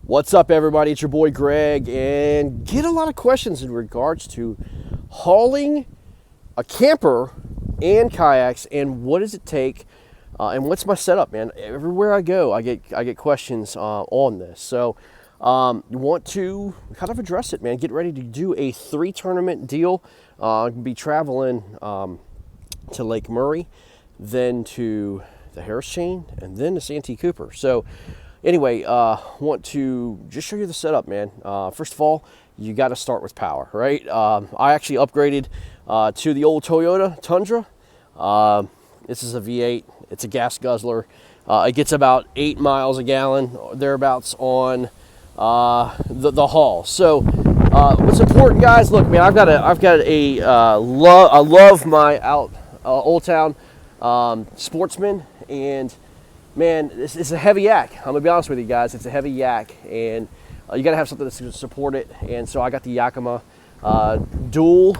What's up, everybody? It's your boy Greg, and get a lot of questions in regards to hauling a camper and kayaks, and what does it take, and what's my setup, man? Everywhere I go, I get questions on this. So you want to kind of address it, man. Get ready to do a 3-tournament deal. Be traveling to Lake Murray, then to the Harris Chain, and then to Santee Cooper. So anyway, want to just show you the setup, man. First of all, you got to start with power, right? I actually upgraded to the old Toyota Tundra. This is a V8. It's a gas guzzler. It gets about 8 miles a gallon, thereabouts, on the haul. So what's important, guys? Look, man, I love my Old Town Sportsman, and man, it's a heavy yak. I'm gonna be honest with you guys, it's a heavy yak, and you gotta have something that's gonna support it. And so I got the Yakima dual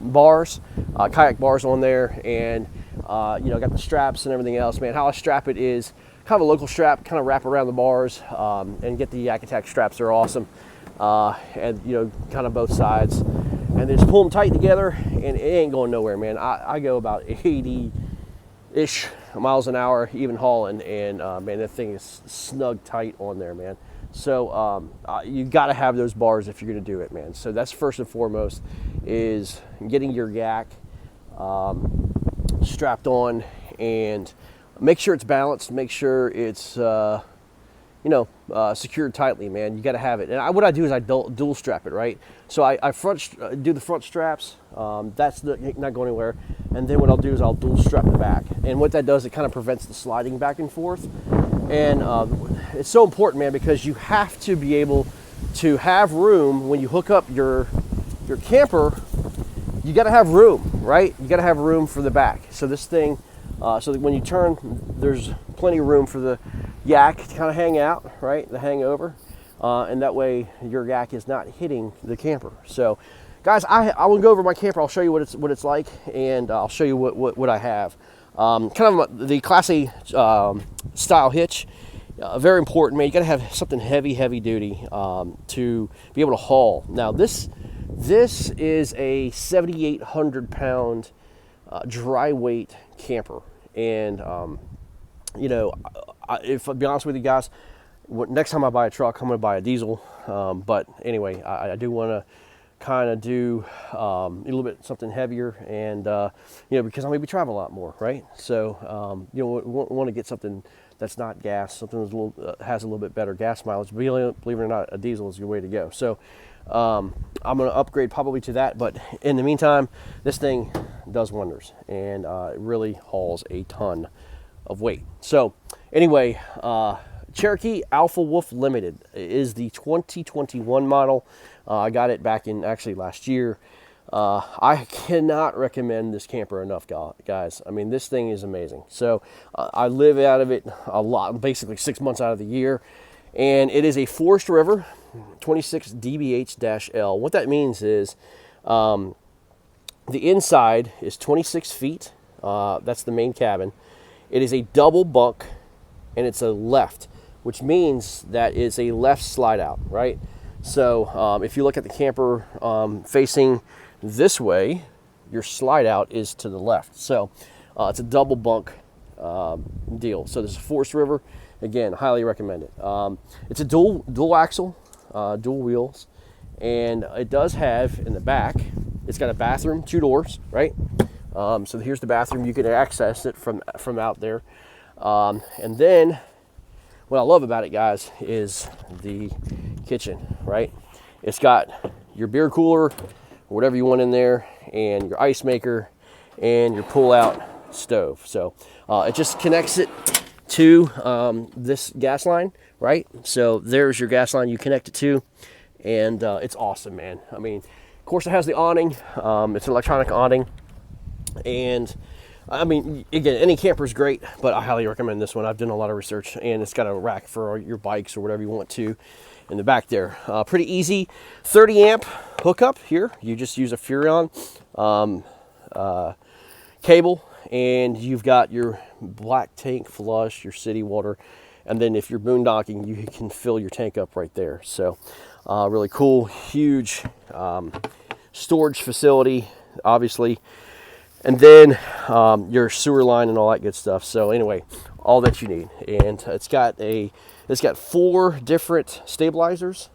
bars, kayak bars on there, and you know, got the straps and everything else, man. How I strap it is kind of a local strap, kind of wrap around the bars, and get the Yak Attack straps. They're awesome, and you know, kind of both sides, and then just pull them tight together, and it ain't going nowhere, man. I go about 80-ish miles an hour even hauling, and man, that thing is snug tight on there, man. So you got to have those bars if you're going to do it, man. So that's first and foremost, is getting your yak strapped on, and make sure it's balanced, make sure it's secured tightly, man. You got to have it. And what I do is I dual strap it, right? So I do the front straps. That's not going anywhere. And then what I'll do is I'll dual strap the back. And what that does, it kind of prevents the sliding back and forth. And it's so important, man, because you have to be able to have room when you hook up your camper. You got to have room, right? You got to have room for the back. So this thing, so that when you turn, there's plenty of room for the yak to kind of hang out, right? The hangover, and that way your yak is not hitting the camper. So, guys, I will go over my camper. I'll show you what it's like, and I'll show you what I have. Kind of the Class A style hitch. Very important, man. You got to have something heavy duty to be able to haul. Now this is a 7,800 pound dry weight camper, and you know, if I'll be honest with you guys, next time I buy a truck, I'm going to buy a diesel. But anyway, I do want to kind of do a little bit something heavier, and you know, because I'm going to be traveling a lot more, right? So you know, want to get something that's not gas, something that's has a little bit better gas mileage. Believe it or not, a diesel is your way to go. So I'm going to upgrade probably to that, but in the meantime, this thing does wonders, and it really hauls a ton of weight. So anyway, Cherokee Alpha Wolf Limited is the 2021 model. I got it back in actually last year. I cannot recommend this camper enough, guys. I mean, this thing is amazing. So I live out of it a lot, basically 6 months out of the year, and it is a Forest River 26 DBH-L. What that means is the inside is 26 feet. That's the main cabin. It is a double bunk, and it's a left, which means that it's a left slide out, right? So if you look at the camper facing this way, your slide out is to the left. So it's a double bunk deal. So this is Forest River. Again, highly recommend it. It's a dual axle, dual wheels, and it does have in the back, it's got a bathroom, 2 doors, right? So here's the bathroom. You can access it from out there. And then what I love about it, guys, is the kitchen, right? It's got your beer cooler, or whatever you want in there, and your ice maker, and your pull-out stove. So it just connects it to this gas line, right? So there's your gas line you connect it to, and it's awesome, man. I mean, of course, it has the awning. It's an electronic awning. And I mean, again, any camper is great, but I highly recommend this one. I've done a lot of research, and it's got a rack for your bikes or whatever you want to in the back there. Pretty easy 30 amp hookup here. You just use a Furrion cable, and you've got your black tank flush, your city water, And then if you're boondocking, you can fill your tank up right there. So really cool, huge storage facility, obviously. And then your sewer line and all that good stuff. So anyway, all that you need. And it's got 4 different stabilizers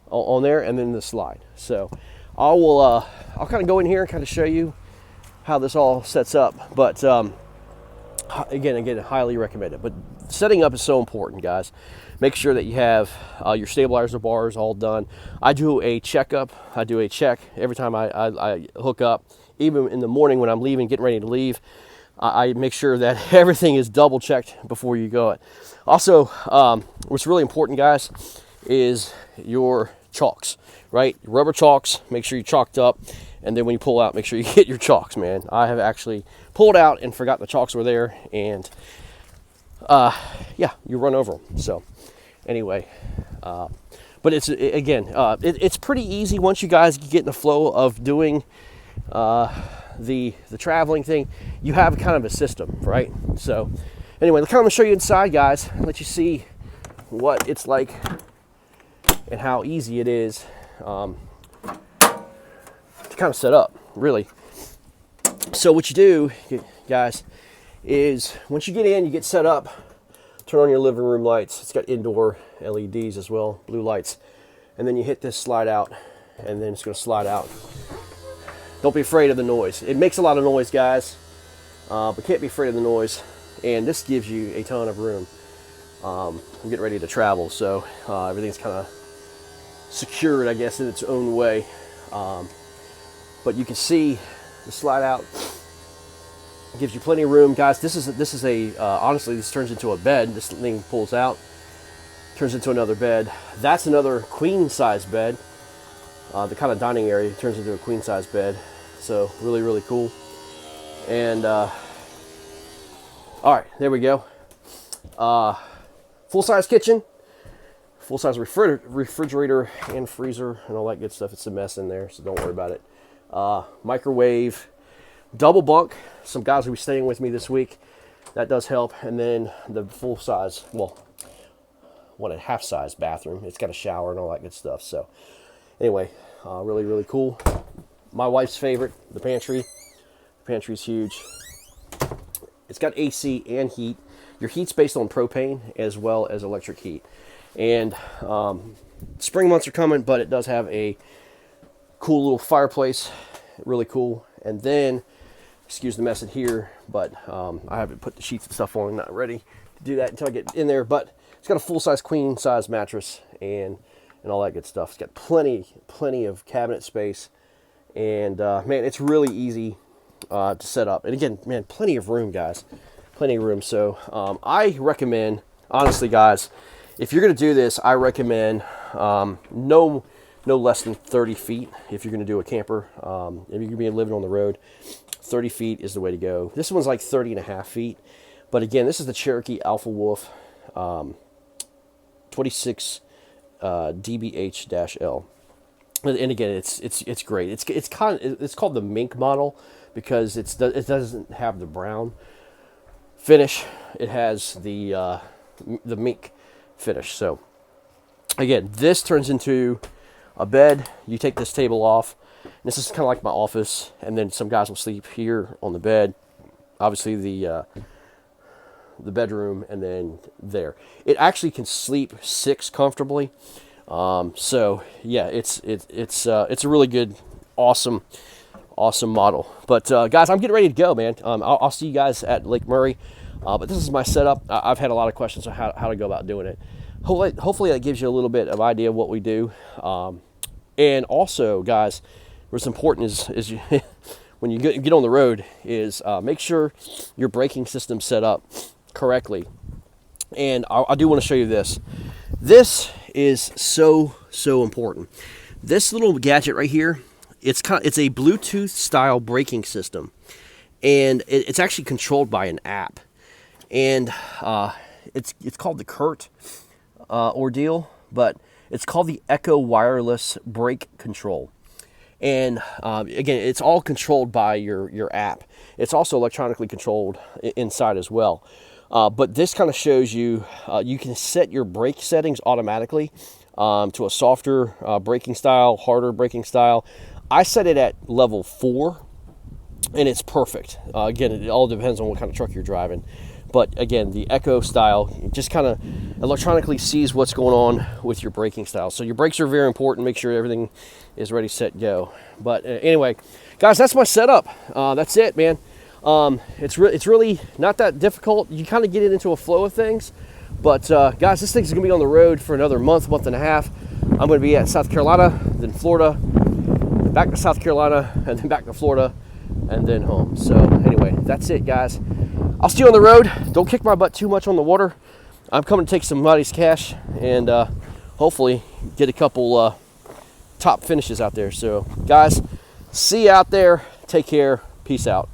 on there, and then the slide. So I'll kind of go in here and kind of show you how this all sets up. But again, highly recommend it. But setting up is so important, guys. Make sure that you have your stabilizer bars all done. I do a checkup. I do a check every time I hook up. Even in the morning when I'm leaving, getting ready to leave, I make sure that everything is double checked before you go. Also, what's really important, guys, is your chalks, right? Rubber chalks, make sure you chalked up. And then when you pull out, make sure you get your chalks, man. I have actually pulled out and forgot the chalks were there. And yeah, you run over them. So anyway, but it's pretty easy once you guys get in the flow of doing the traveling thing. You have kind of a system, right? So anyway, I'm going to show you inside, guys, and let you see what it's like and how easy it is to kind of set up, really. So what you do, guys, is once you get in, you get set up, turn on your living room lights. It's got indoor LEDs as well, blue lights. And then you hit this slide out, and then it's going to slide out. Don't be afraid of the noise. It makes a lot of noise, guys, but can't be afraid of the noise. And this gives you a ton of room. I'm getting ready to travel, so everything's kind of secured, I guess, in its own way. But you can see the slide out. It gives you plenty of room, guys. This is a honestly, this turns into a bed. This thing pulls out, turns into another bed. That's another queen size bed. The kind of dining area turns into a queen size bed. So really, really cool. And all right, there we go. Full size kitchen, full size refrigerator and freezer and all that good stuff. It's a mess in there, so don't worry about it. Microwave, double bunk. Some guys will be staying with me this week. That does help. And then the full size, well, 1.5 size bathroom. It's got a shower and all that good stuff. So anyway, really, really cool. My wife's favorite, the pantry. The pantry's huge. It's got AC and heat. Your heat's based on propane as well as electric heat. And spring months are coming, but it does have a cool little fireplace. Really cool. And then, excuse the mess in here, but I haven't put the sheets and stuff on. I'm not ready to do that until I get in there. But it's got a full-size queen-size mattress and all that good stuff. It's got plenty of cabinet space. And man, it's really easy to set up. And again, man, plenty of room, guys. Plenty of room. So I recommend, honestly, guys, if you're going to do this, I recommend no less than 30 feet if you're going to do a camper. If you're going to be living on the road, 30 feet is the way to go. This one's like 30.5 feet. But again, this is the Cherokee Alpha Wolf 26 DBH-L. And again, it's great. It's called the mink model because it doesn't have the brown finish. It has the mink finish. So again, this turns into a bed. You take this table off. This is kind of like my office, and then some guys will sleep here on the bed. Obviously, the bedroom, and then there. It actually can sleep 6 comfortably. So yeah, it's a really good, awesome model. But guys, I'm getting ready to go, man. I'll see you guys at Lake Murray. But this is my setup. I've had a lot of questions on how to go about doing it. Hopefully that gives you a little bit of idea of what we do. And also, guys, what's important is you, when you get on the road is make sure your braking system's set up correctly. And I do want to show you this. This is so important. This little gadget right here, it's a Bluetooth style braking system, and it's actually controlled by an app. And it's called the Kurt ordeal, but it's called the Echo Wireless Brake Control. And again, it's all controlled by your app. It's also electronically controlled inside as well. But this kind of shows you, you can set your brake settings automatically to a softer braking style, harder braking style. I set it at level 4, and it's perfect. Again, it all depends on what kind of truck you're driving. But again, the Echo style just kind of electronically sees what's going on with your braking style. So your brakes are very important. Make sure everything is ready, set, go. But anyway, guys, that's my setup. That's it, man. It's really not that difficult. You kind of get it into a flow of things. But guys, this thing's going to be on the road for another month and a half. I'm going to be at South Carolina, then Florida, back to South Carolina, and then back to Florida, and then home. So anyway, that's it, guys. I'll see you on the road. Don't kick my butt too much on the water. I'm coming to take somebody's cash and hopefully get a couple top finishes out there. So guys, see you out there. Take care. Peace out.